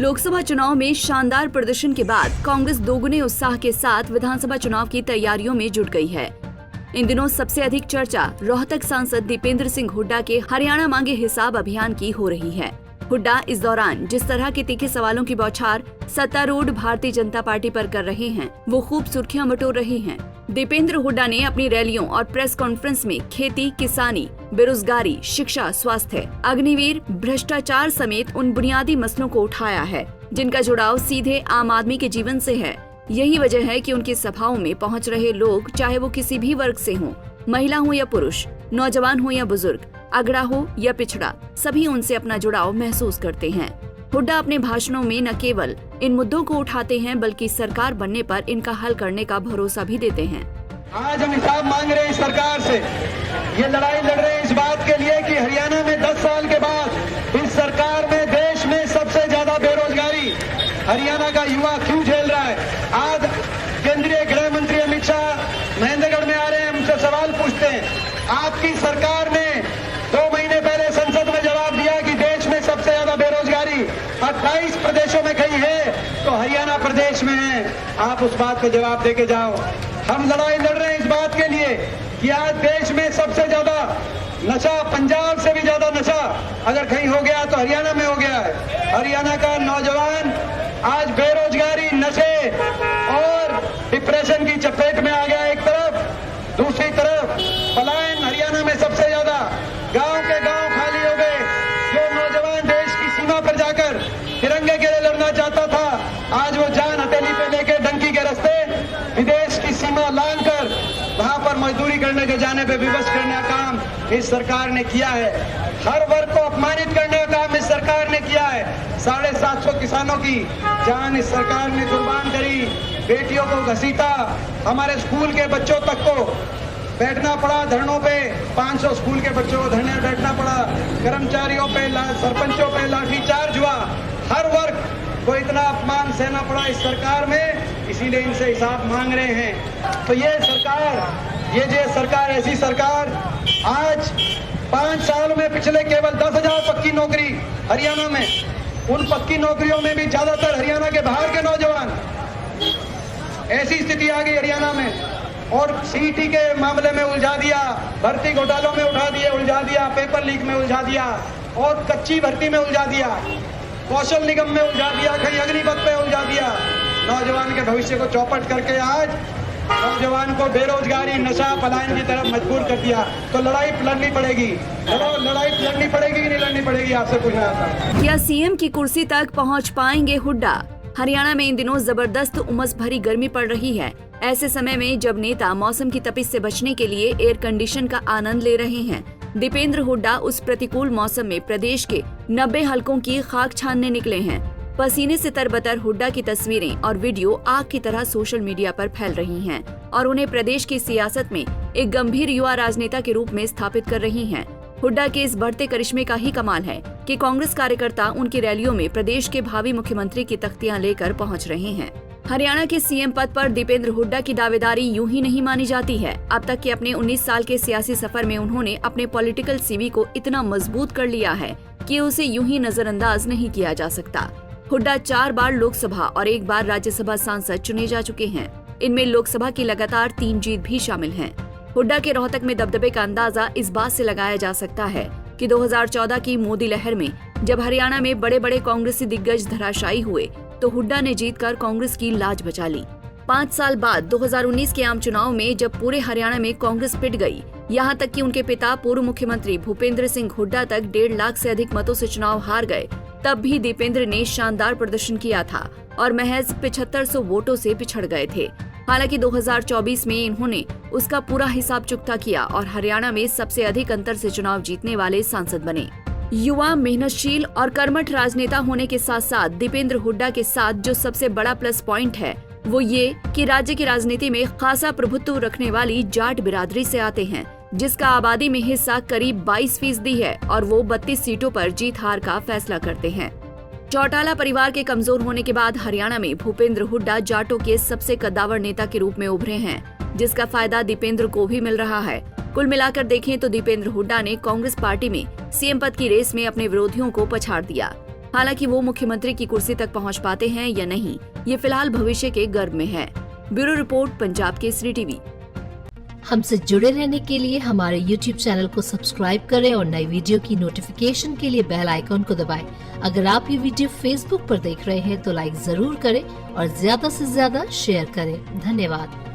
लोकसभा चुनाव में शानदार प्रदर्शन के बाद कांग्रेस दोगुने उत्साह के साथ विधानसभा चुनाव की तैयारियों में जुट गई है। इन दिनों सबसे अधिक चर्चा रोहतक सांसद दीपेंद्र सिंह हुड्डा के हरियाणा मांगे हिसाब अभियान की हो रही है। हुड्डा इस दौरान जिस तरह के तीखे सवालों की बौछार सत्तारूढ़ भारतीय जनता पार्टी पर कर रहे हैं, वो खूब सुर्खियां बटोर रहे हैं। दीपेंद्र हुड्डा ने अपनी रैलियों और प्रेस कॉन्फ्रेंस में खेती, किसानी, बेरोजगारी, शिक्षा, स्वास्थ्य, अग्निवीर, भ्रष्टाचार समेत उन बुनियादी मसलों को उठाया है जिनका जुड़ाव सीधे आम आदमी के जीवन से है। यही वजह है कि उनकी सभाओं में पहुंच रहे लोग, चाहे वो किसी भी वर्ग से हों, महिला हो या पुरुष, नौजवान हो या बुजुर्ग, अगड़ा हो या पिछड़ा, सभी उनसे अपना जुड़ाव महसूस करते हैं। हुड्डा अपने भाषणों में न केवल इन मुद्दों को उठाते हैं, बल्कि सरकार बनने पर इनका हल करने का भरोसा भी देते हैं। आज हम हिसाब मांग रहे हैं सरकार से, ये लड़ाई लड़ रहे हैं इस बात के लिए कि हरियाणा में 10 साल के बाद इस सरकार में देश में सबसे ज्यादा बेरोजगारी हरियाणा का युवा क्यों झेल रहा है। आज केंद्रीय गृह मंत्री अमित शाह महेंद्रगढ़ में आ रहे हैं, हमसे सवाल पूछते हैं। आपकी सरकार ने 2 महीने पहले संसद में जवाब दिया कि देश में सबसे ज्यादा बेरोजगारी 28 प्रदेशों में कहीं है तो हरियाणा प्रदेश में है। आप उस बात का जवाब देके जाओ। हम लड़ाई लड़ रहे हैं इस बात के लिए कि आज देश में सबसे ज्यादा नशा, पंजाब से भी ज्यादा नशा अगर कहीं हो गया तो हरियाणा में हो गया है। हरियाणा का नौजवान आज बेरोजगारी, नशे और डिप्रेशन की चपेट में आ गया एक तरफ, दूसरी तरफ पलायन हरियाणा में सबसे ज्यादा। गांव के गांव खाली हो गए। जो नौजवान देश की सीमा पर जाकर तिरंगे के लिए लड़ना चाहता था, आज वो जान हथेली पे लेके डंकी के रास्ते विदेश की सीमा लांघ कर वहां पर मजदूरी करने के जाने पे विवश करने का काम इस सरकार ने किया है। हर वर्ग को अपमानित करने का काम इस सरकार ने किया है। 750 किसानों की जान इस सरकार ने कुर्बान करी। बेटियों को घसीटा, हमारे स्कूल के बच्चों तक को बैठना पड़ा धरनों पे। 500 स्कूल के बच्चों को धरने बैठना पड़ा। कर्मचारियों पे, सरपंचों पे लाठीचार्ज हुआ। हर वर्ग को इतना अपमान सहना पड़ा इस सरकार में, इसीलिए इनसे हिसाब मांग रहे हैं। तो ये सरकार ऐसी सरकार आज 5 साल में पिछले केवल 10,000 पक्की नौकरी हरियाणा में, उन पक्की नौकरियों में भी ज्यादातर हरियाणा के बाहर के नौजवान। ऐसी स्थिति आ गई हरियाणा में। और सीईटी के मामले में उलझा दिया, भर्ती घोटालों में उलझा दिया, पेपर लीक में उलझा दिया और कच्ची भर्ती में उलझा दिया, कौशल निगम में उलझा दिया, कहीं अग्निपथ पे उलझा दिया। नौजवान के भविष्य को चौपट करके आज नौजवान को बेरोजगारी, नशा, पलायन की तरफ मजबूर कर दिया। तो लड़ाई लड़नी पड़ेगी। लड़ाई लड़नी पड़ेगी कि नहीं लड़नी पड़ेगी, आपसे पूछना चाहता हूं। क्या सीएम की कुर्सी तक पहुंच पाएंगे हुड्डा? हरियाणा में इन दिनों जबरदस्त उमस भरी गर्मी पड़ रही है। ऐसे समय में जब नेता मौसम की तपिश से बचने के लिए एयर कंडीशन का आनंद ले रहे हैं, दीपेंद्र हुड्डा उस प्रतिकूल मौसम में प्रदेश के 90 हलकों की खाक छानने निकले हैं। पसीने से तरबतर हुड्डा की तस्वीरें और वीडियो आग की तरह सोशल मीडिया पर फैल रही हैं और उन्हें प्रदेश की सियासत में एक गंभीर युवा राजनेता के रूप में स्थापित कर रही हैं। हुड्डा के इस बढ़ते करिश्मे का ही कमाल है कि कांग्रेस कार्यकर्ता उनकी रैलियों में प्रदेश के भावी मुख्यमंत्री की तख्तियां लेकर पहुंच रहे हैं। हरियाणा के सीएम पद पर दीपेंद्र हुड्डा की दावेदारी यूं ही नहीं मानी जाती है। अब तक के अपने 19 साल के सियासी सफर में उन्होंने अपने पॉलिटिकल सीवी को इतना मजबूत कर लिया है कि उसे यूं ही नजरअंदाज नहीं किया जा सकता। हुड्डा 4 बार लोकसभा और 1 बार राज्यसभा सांसद चुने जा चुके हैं। इनमें लोकसभा की लगातार 3 जीत भी शामिल हैं। हुड्डा के रोहतक में दबदबे का अंदाजा इस बात से लगाया जा सकता है कि 2014 की मोदी लहर में जब हरियाणा में बड़े बड़े कांग्रेसी दिग्गज धराशायी हुए तो हुड्डा ने जीतकर कांग्रेस की लाज बचा ली। 5 साल बाद 2019 के आम चुनाव में जब पूरे हरियाणा में कांग्रेस पिट गई, यहाँ तक कि उनके पिता पूर्व मुख्यमंत्री भूपेंद्र सिंह हुड्डा तक 1.5 लाख से अधिक मतों से चुनाव हार गए, तब भी दीपेंद्र ने शानदार प्रदर्शन किया था और महज 7500 वोटों से पिछड़ गए थे। हालांकि 2024 में इन्होंने उसका पूरा हिसाब चुकता किया और हरियाणा में सबसे अधिक अंतर से चुनाव जीतने वाले सांसद बने। युवा, मेहनतशील और कर्मठ राजनेता होने के साथ साथ दीपेंद्र हुड्डा के साथ जो सबसे बड़ा प्लस पॉइंट है वो ये कि राज्य की राजनीति में खासा प्रभुत्व रखने वाली जाट बिरादरी से आते हैं, जिसका आबादी में हिस्सा करीब 22% है और वो 32 सीटों पर जीत हार का फैसला करते हैं। चौटाला परिवार के कमजोर होने के बाद हरियाणा में भूपेंद्र हुड्डा जाटों के सबसे कद्दावर नेता के रूप में उभरे हैं, जिसका फायदा दीपेंद्र को भी मिल रहा है। कुल मिलाकर देखें तो दीपेंद्र हुड्डा ने कांग्रेस पार्टी में सीएम पद की रेस में अपने विरोधियों को पछाड़ दिया। हालांकि वो मुख्यमंत्री की कुर्सी तक पहुंच पाते हैं या नहीं, ये फिलहाल भविष्य के गर्भ में है। Bureau report, Punjab Kesari TV. हमसे जुड़े रहने के लिए हमारे YouTube चैनल को सब्सक्राइब करें और नई वीडियो की नोटिफिकेशन के लिए बेल आइकॉन को दबाएं। अगर आप ये वीडियो Facebook पर देख रहे हैं तो लाइक जरूर करें और ज्यादा से ज्यादा शेयर करें। धन्यवाद।